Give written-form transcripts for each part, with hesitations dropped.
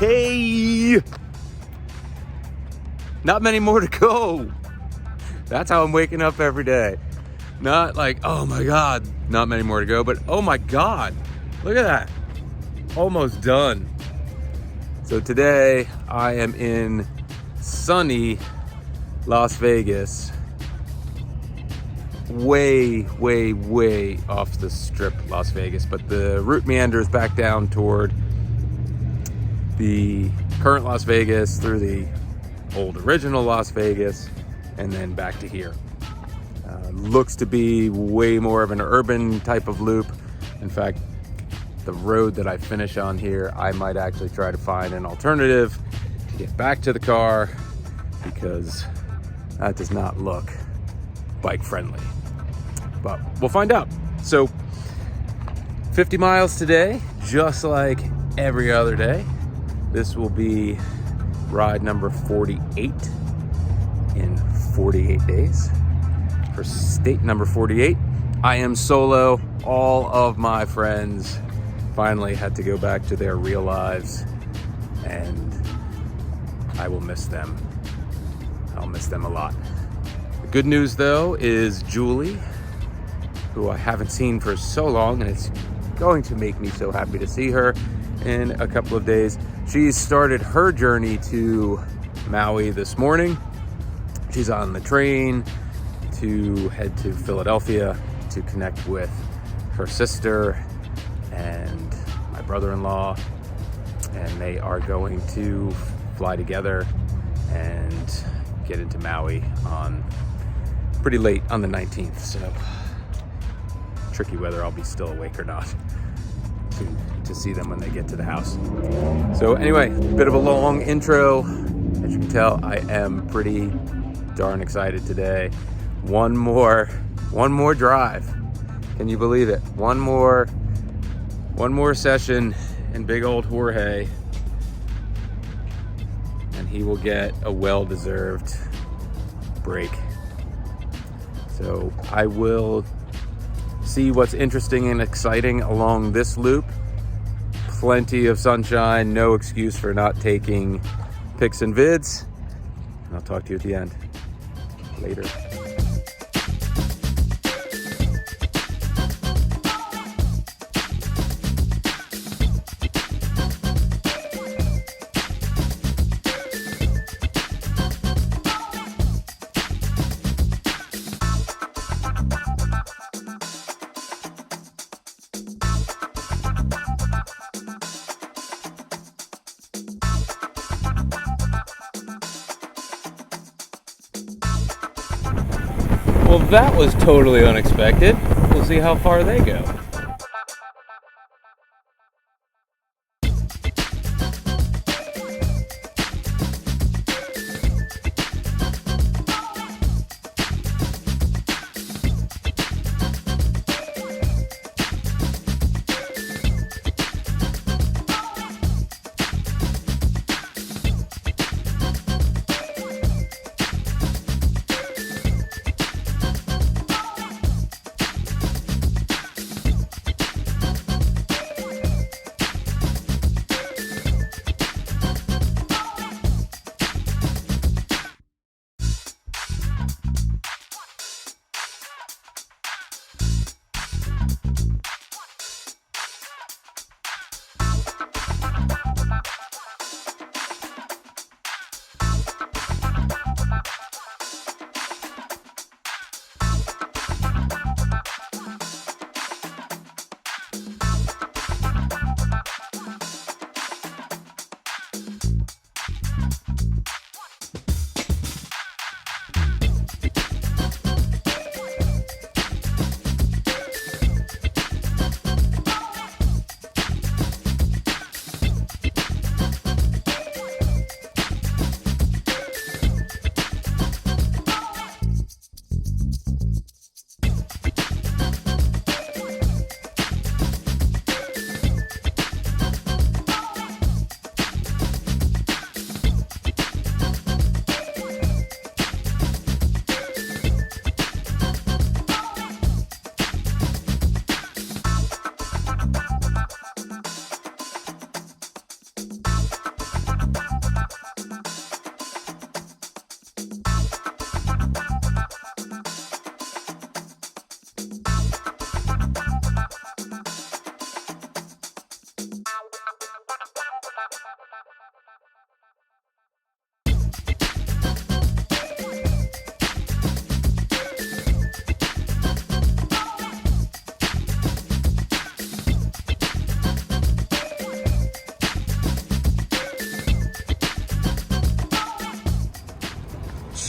Hey! Not many more to go. That's how I'm waking up every day. Not like, oh my God, not many more to go, but oh my God, look at that. Almost done. So today I am in sunny Las Vegas. Way off the strip Las Vegas, but the route meanders back down toward the current Las Vegas, through the old original Las Vegas, and then back to here. Looks to be way more of an urban type of loop. In fact, the road that I finish on here, I might actually try to find an alternative to get back to the car, because that does not look bike friendly. But we'll find out. So 50 miles today, just like every other day. This will be ride number 48 in 48 days. For state number 48, I am solo. All of my friends finally had to go back to their real lives, and I will miss them. I'll miss them a lot. The good news though is Julie, who I haven't seen for so long, and it's going to make me so happy to see her in a couple of days. She's started her journey to Maui this morning. She's on the train to head to Philadelphia to connect with her sister and my brother-in-law, and they are going to fly together and get into Maui on pretty late on the 19th. So tricky whether I'll be still awake or not to see them when they get to the house. So anyway, bit of a long intro. As you can tell, I am pretty darn excited today. One more drive. Can you believe it? One more session in big old Jorge, and he will get a well-deserved break. So I will see what's interesting and exciting along this loop. Plenty of sunshine, no excuse for not taking pics and vids. And I'll talk to you at the end. Later. Well, that was totally unexpected. We'll see how far they go.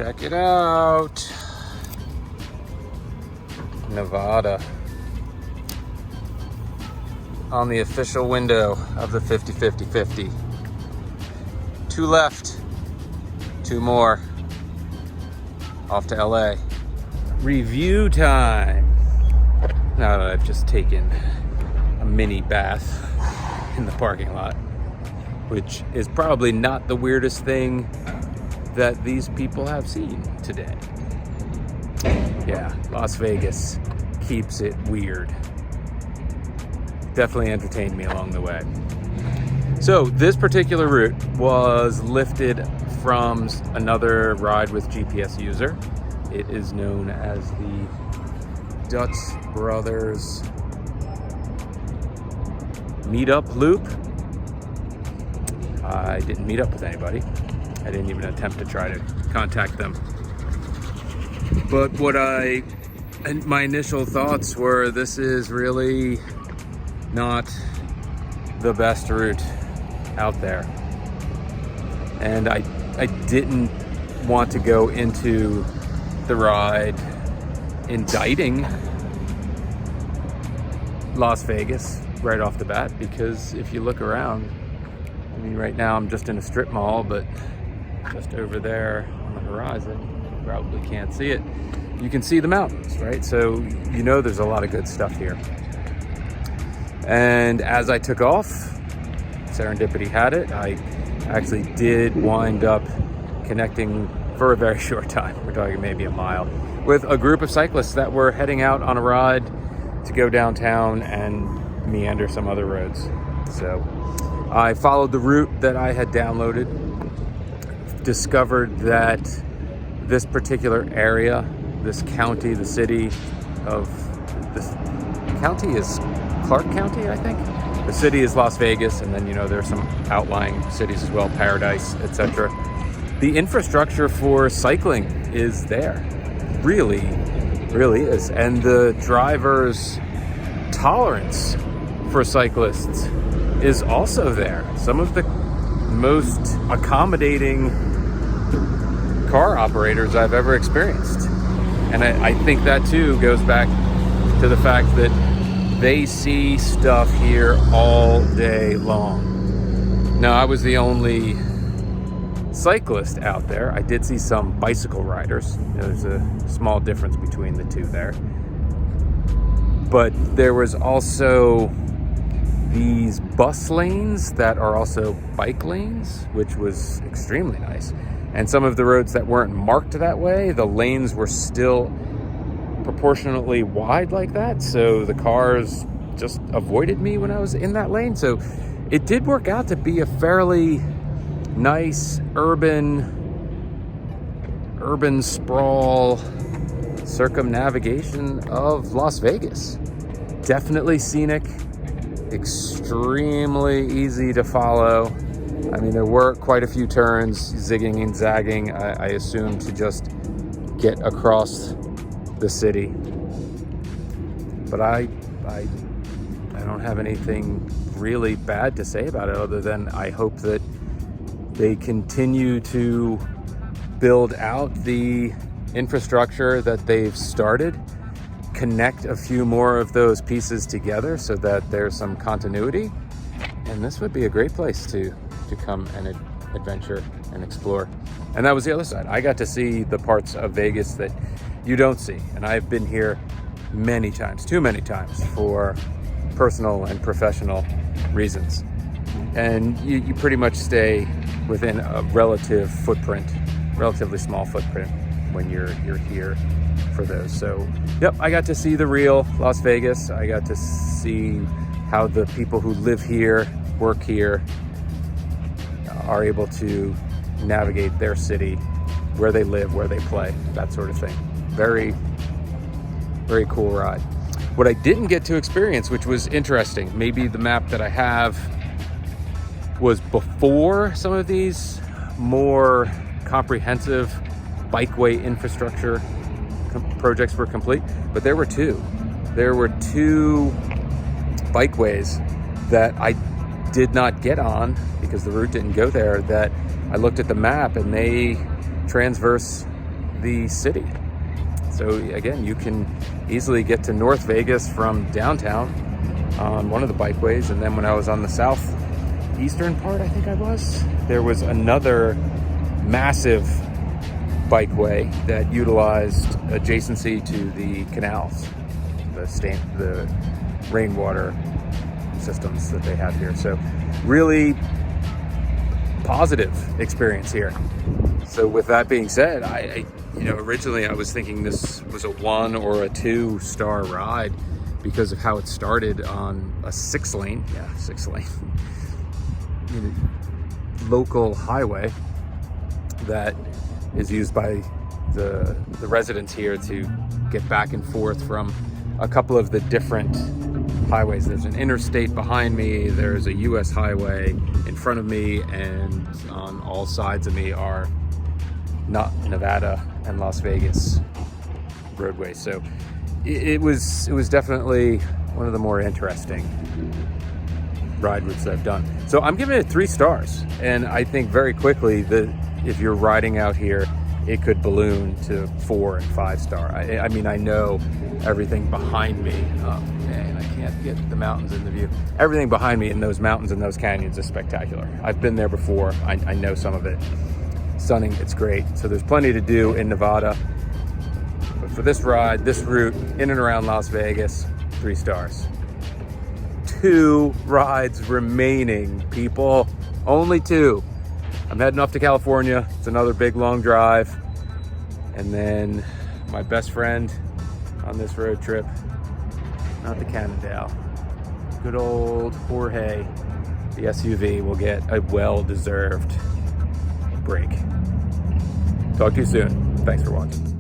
Check it out. Nevada. On the official window of the 50-50-50. 2 left, 2 more. Off to LA. Review time. Now that I've just taken a mini bath in the parking lot, which is probably not the weirdest thing that these people have seen today. Yeah, Las Vegas keeps it weird. Definitely entertained me along the way. So this particular route was lifted from another ride with GPS user. It is known as the Dutch Brothers Meetup Loop. I didn't meet up with anybody. I didn't even attempt to try to contact them. But my initial thoughts were, this is really not the best route out there. And I didn't want to go into the ride indicting Las Vegas right off the bat, because if you look around, I mean, right now I'm just in a strip mall, but just over there on the horizon, you probably can't see it, you can see the mountains, right? So you know there's a lot of good stuff here. And as I took off, serendipity had it, I actually did wind up connecting for a very short time, we're talking maybe a mile, with a group of cyclists that were heading out on a ride to go downtown and meander some other roads. So I followed the route that I had downloaded, discovered that this particular area, this county, the city of, this county is Clark County, I think. The city is Las Vegas, and then, you know, there's some outlying cities as well, Paradise, etc. The infrastructure for cycling is there. Really is. And the driver's tolerance for cyclists is also there. Some of the most accommodating car operators I've ever experienced. And I think that too goes back to the fact that they see stuff here all day long. Now, I was the only cyclist out there. I did see some bicycle riders. You know, there's a small difference between the two there. But there was also these bus lanes that are also bike lanes, which was extremely nice. And some of the roads that weren't marked that way, the lanes were still proportionately wide like that, so the cars just avoided me when I was in that lane. So it did work out to be a fairly nice urban sprawl circumnavigation of Las Vegas. Definitely scenic, extremely easy to follow. I mean, there were quite a few turns, zigging and zagging, I assume, to just get across the city. But I don't have anything really bad to say about it, other than I hope that they continue to build out the infrastructure that they've started, connect a few more of those pieces together so that there's some continuity. And this would be a great place to come and adventure and explore. And that was the other side. I got to see the parts of Vegas that you don't see. And I've been here many times, too many times, for personal and professional reasons. And you pretty much stay within a relatively small footprint when you're here for those. So, yep, I got to see the real Las Vegas. I got to see how the people who live here, work here, are able to navigate their city, where they live, where they play, that sort of thing. Very, very cool ride. What I didn't get to experience, which was interesting, maybe the map that I have was before some of these more comprehensive bikeway infrastructure projects were complete, but there were two. There were two bikeways that I did not get on because the route didn't go there, that I looked at the map and they transverse the city. So again, you can easily get to North Vegas from downtown on one of the bikeways. And then when I was on the southeastern part, I think there was another massive bikeway that utilized adjacency to the canals, the rainwater systems that they have here. So really positive experience here. So with that being said, I originally I was thinking this was a 1 or a 2-star ride because of how it started on a 6-lane local highway that is used by the residents here to get back and forth from a couple of the different highways. There's an interstate behind me, there's a US highway in front of me, and on all sides of me are Nevada and Las Vegas roadways. So it was definitely one of the more interesting ride routes that I've done. So I'm giving it 3 stars, and I think very quickly that if you're riding out here, it could balloon to 4 and 5 star. I mean, I know everything behind me. Oh man, I can't get the mountains in the view. Everything behind me in those mountains and those canyons is spectacular. I've been there before. I know some of it. Stunning, it's great. So there's plenty to do in Nevada. But for this ride, this route, in and around Las Vegas, 3 stars. 2 rides remaining, people. Only 2. I'm heading off to California. It's another big, long drive. And then my best friend on this road trip, out to Cannondale. Good old Jorge, the SUV, will get a well-deserved break. Talk to you soon. Thanks for watching.